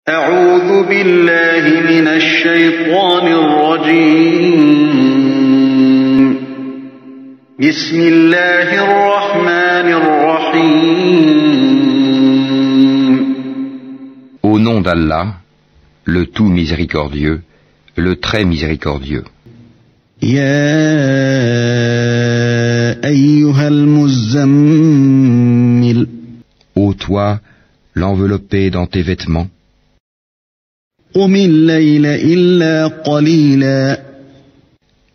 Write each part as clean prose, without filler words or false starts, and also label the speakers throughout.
Speaker 1: أعوذ بالله من الشيطان الرجيم. بسم الله الرحمن الرحيم.
Speaker 2: Au nom d'Allah, le tout miséricordieux, le très miséricordieux.
Speaker 1: يا أيها المزمل.
Speaker 2: Ô toi, l'enveloppé dans tes vêtements,
Speaker 1: قم الليل إلا قليلا.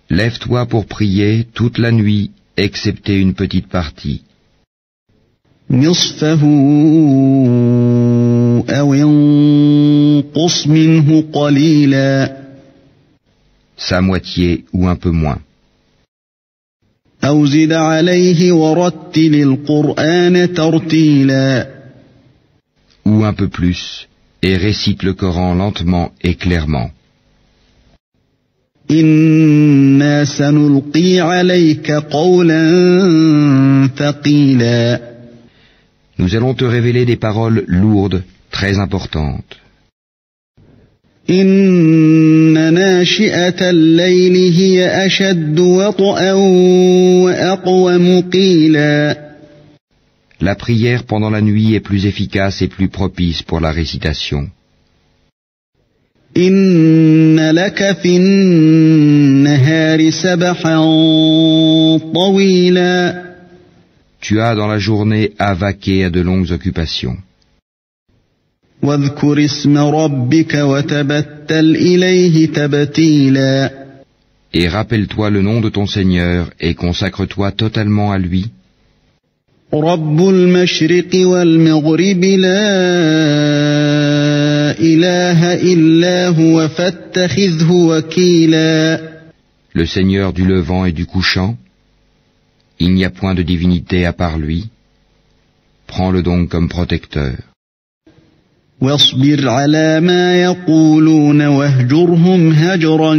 Speaker 2: lève-toi pour prier toute la nuit, excepté une petite partie.
Speaker 1: نصفه أو انقص منه قليلا.
Speaker 2: Sa moitié ou un peu moins.
Speaker 1: أو زد عليه ورتل القرآن ترتيلا.
Speaker 2: Ou un peu plus, et récite le Coran lentement et clairement.
Speaker 1: إنا سنلقي عليك قولا ثقيلا.
Speaker 2: Nous allons te révéler des paroles lourdes, très importantes.
Speaker 1: إن ناشئة الليل هي أشد وطئا وأقوم قيلا.
Speaker 2: La prière pendant la nuit est plus efficace et plus propice pour la récitation.
Speaker 1: إن لك في النهار سبحا طويلا.
Speaker 2: Tu as dans la journée à vaquer à de longues occupations.
Speaker 1: واذكر اسم ربك وتبتل إليه تبتيلا.
Speaker 2: Et rappelle-toi le nom de ton Seigneur et consacre-toi totalement à lui.
Speaker 1: رب المشرق والمغرب لا إله إلا هو فاتخذه وكيلا.
Speaker 2: Le Seigneur du levant et du couchant, il n'y a point de divinité à part lui. Prends-le donc comme protecteur.
Speaker 1: واصبر على ما يقولون واهجرهم هجرا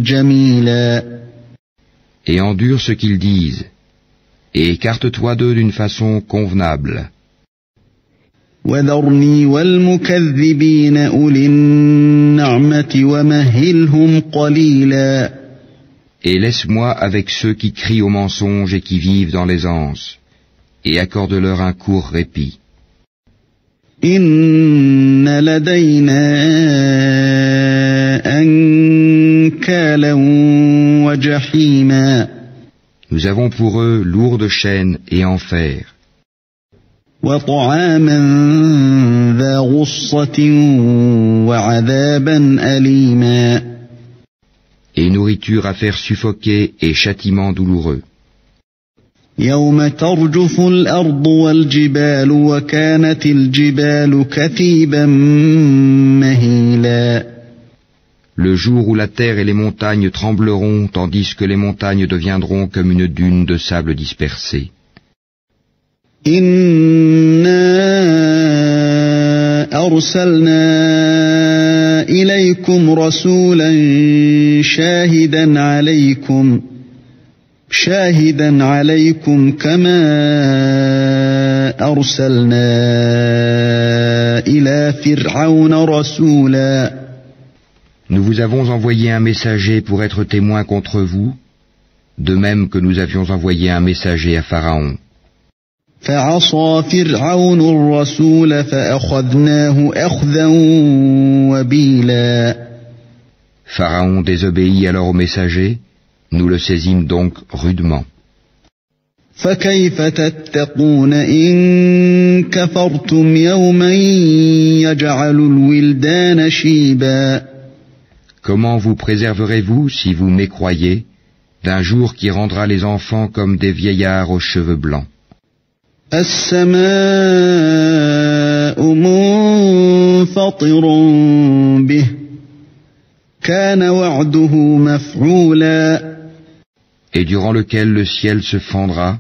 Speaker 1: جميلا.
Speaker 2: Et endure ce qu'ils disent, et écarte-toi d'eux d'une façon convenable.
Speaker 1: وذرني والمكذبين أولي النعمة ومهلهم قليلا.
Speaker 2: Et laisse-moi avec ceux qui crient au mensonge et qui vivent dans l'aisance, et accorde-leur un court répit.
Speaker 1: إن لدينا أنكالا وجحيما.
Speaker 2: Nous avons pour eux lourdes chaînes et enfer,
Speaker 1: وطعاما ذا غصة وعذابا أليما.
Speaker 2: et nourriture à faire suffoquer et châtiment douloureux.
Speaker 1: يوم ترجف الأرض والجبال وكانت الجبال كثيبا مهيلا.
Speaker 2: Le jour où la terre et les montagnes trembleront, tandis que les montagnes deviendront comme une dune de sable dispersée.
Speaker 1: إنا أرسلنا إليكم رسولا شاهدا عليكم كما أرسلنا إلى فرعون رسولا.
Speaker 2: Nous vous avons envoyé un messager pour être témoin contre vous, de même que nous avions envoyé un messager à Pharaon.
Speaker 1: فعصى فرعون الرسول فأخذناه أخذا وبيلا.
Speaker 2: Pharaon désobéit alors au messager, nous le saisîmes donc rudement.
Speaker 1: فكيف تتقون إن كفرتم يوما يجعل الولدان شيبا.
Speaker 2: Comment vous préserverez-vous, si vous mécroyez, d'un jour qui rendra les enfants comme des vieillards aux cheveux blancs?
Speaker 1: السماء منفطر به كان وعده مفعولا.
Speaker 2: Et durant lequel le ciel se fendra,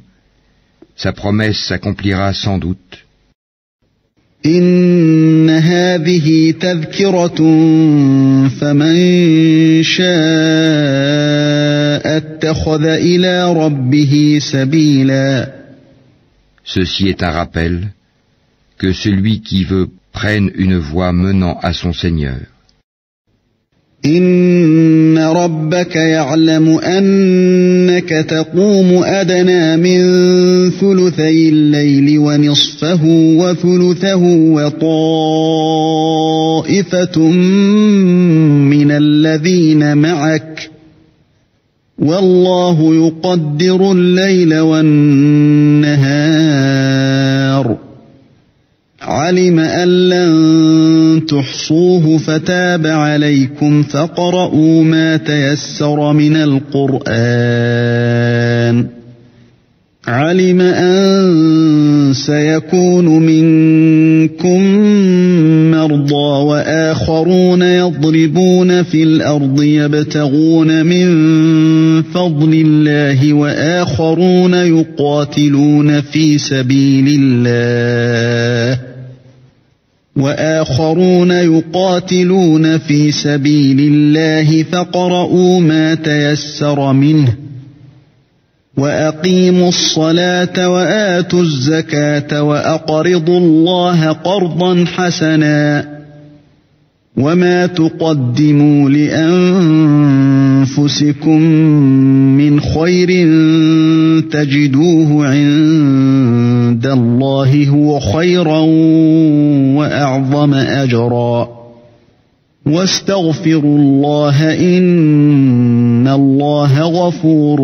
Speaker 2: sa promesse s'accomplira sans doute.
Speaker 1: إن هذه تذكرة فمن شاء اتخذ إلى ربه سبيلا.
Speaker 2: Ceci est un rappel, que celui qui veut prenne une voie menant à son Seigneur.
Speaker 1: إن ربك يعلم أنك تقوم أدنى من ثلثي الليل ونصفه وثلثه وطائفة من الذين معك والله يقدر الليل والنهار علم أن لن تحصوه فتاب عليكم فاقرؤوا ما تيسر من القرآن علم أن سيكون منكم مرضى وآخرون يضربون في الأرض يبتغون من فضل الله وآخرون يقاتلون في سبيل الله فاقرؤوا ما تيسر منه وأقيموا الصلاة وآتوا الزكاة وأقرضوا الله قرضا حسنا وما تقدموا لأنفسكم من خير تجدوه عند الله هو خيرا وأعظم أجرا واستغفروا الله إن الله غفور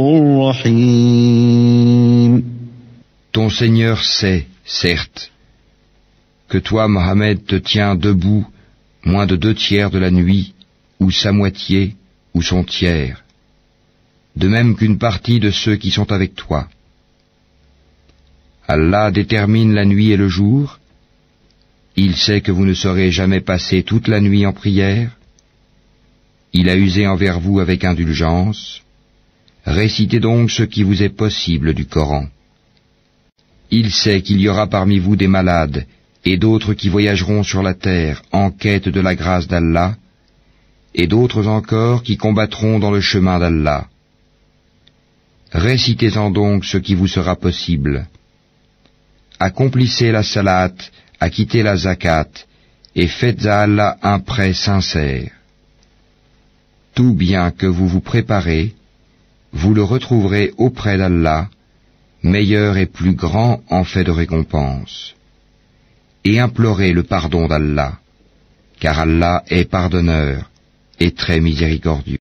Speaker 1: رحيم.
Speaker 2: Ton Seigneur sait, certes, que toi, Mohammed, te tiens debout moins de 2/3 de la nuit, ou sa moitié, ou son tiers, de même qu'une partie de ceux qui sont avec toi. Allah détermine la nuit et le jour. Il sait que vous ne saurez jamais passer toute la nuit en prière. Il a usé envers vous avec indulgence. Récitez donc ce qui vous est possible du Coran. Il sait qu'il y aura parmi vous des malades et d'autres qui voyageront sur la terre en quête de la grâce d'Allah, et d'autres encore qui combattront dans le chemin d'Allah. Récitez-en donc ce qui vous sera possible. Accomplissez la salat, acquittez la zakat, et faites à Allah un prêt sincère. Tout bien que vous vous préparez, vous le retrouverez auprès d'Allah, meilleur et plus grand en fait de récompense. Et implorez le pardon d'Allah, car Allah est pardonneur et très miséricordieux.